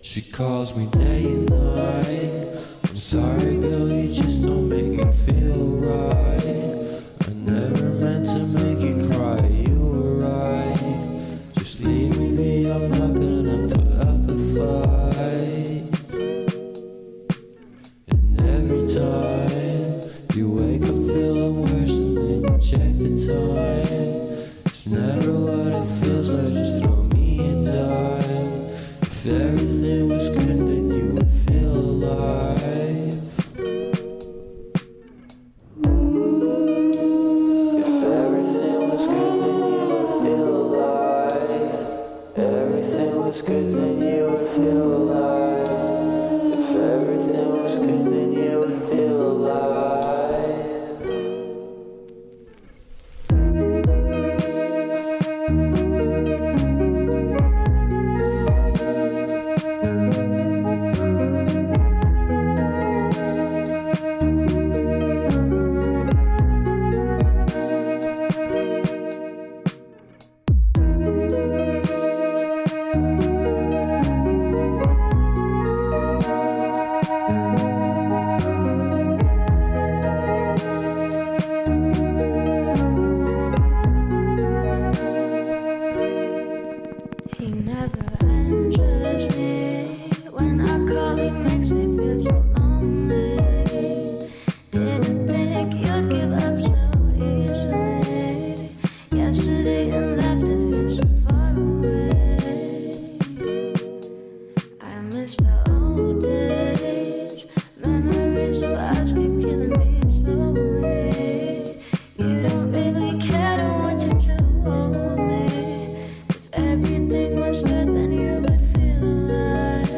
She calls me day and night. I'm sorry, girl, you just don't make me feel right. I never meant to make you cry, you were right. Just leave me be, I'm not gonna put up a fight. And every time you wake up feeling worse and then you check the time. It's never what it feels like, just throw me a dime. If everything was good, then you would feel alive. If everything was good, then you would feel alive. Everything was good, then you would feel alive. If everything was good, then you would feel alive. He never answers me. When I call, he makes me feel so lonely. Didn't think you'd give up so easily. Yesterday and laughter feels so far away. I miss the old days. Memories of us keep killing me slowly. You don't really care, don't want you to hold me. If everything was good, then you would feel alive.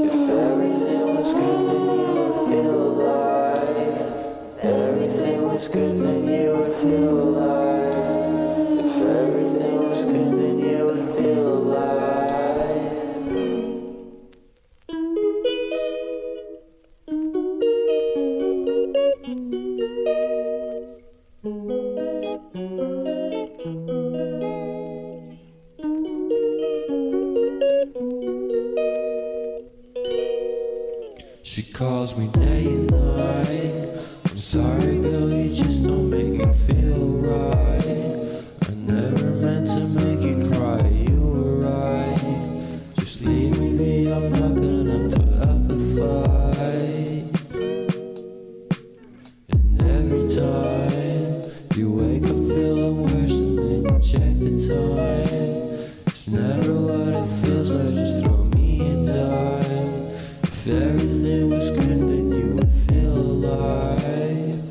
If everything was good, then you would feel alive. If everything was good, then you would feel alive. If everything was good, then you would feel alive. She calls me day and night. I'm sorry, girl, you just don't make me feel right. I never meant to make you cry, you were right. Just leave me be, I'm not gonna put up a fight. And every time you wake up feeling worse and then you check the time. It's never what it feels like, just throw me a dime. If everything was good, then you would feel alive.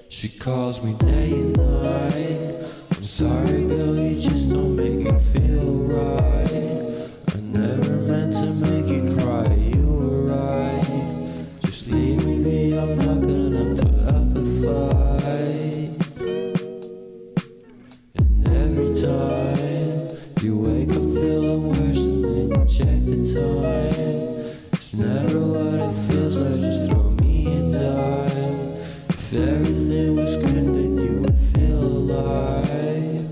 She calls me day and night. I'm sorry, girl, you just don't make me feel right. I never meant to make you cry, you were right. Just leave me be, I'm not gonna put up a fight. And every time you wake up feeling worse and then you check the time. It's never what it feels like, just throw me a dime. If everything was good, then you would feel alive.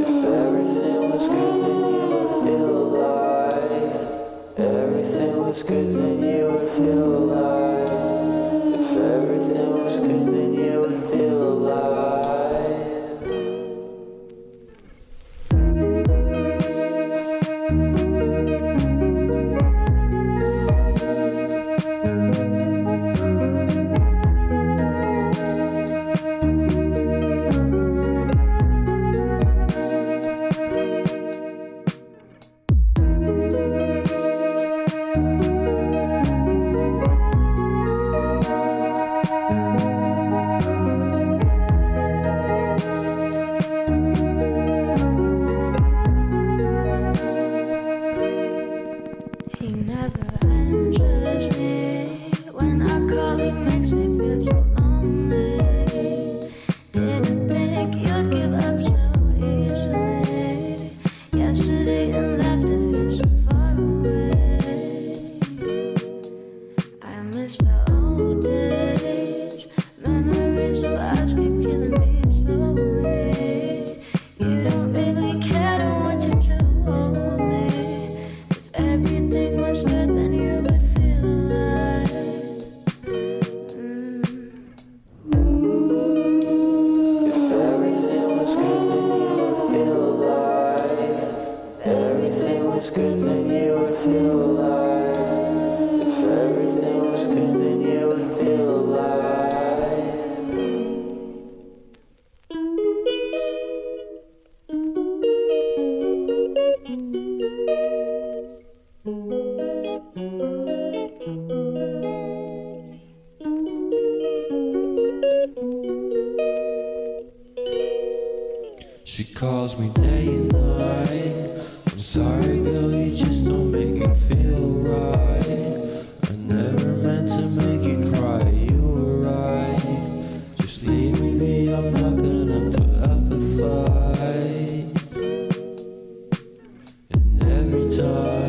If everything was good, then you would feel alive. Everything was good, then you would feel alive. If everything was good, then you would feel alive. He never answers me. When I call, he makes me feel so lonely. Didn't think you'd give up so easily. Yesterday and left, it feels so far away. I miss the old days. Memories of us keep killing me slowly. You don't really care, don't want you to hold me. If everything was good, then you would feel alive. If everything was good, then you would feel alive. If everything was good, then you would feel alive. If everything was good, then you would feel alive. She calls me day and night. I'm sorry, girl, you just don't make me feel right. I never meant to make you cry, you were right. Just leave me be, I'm not gonna put up a fight. And every time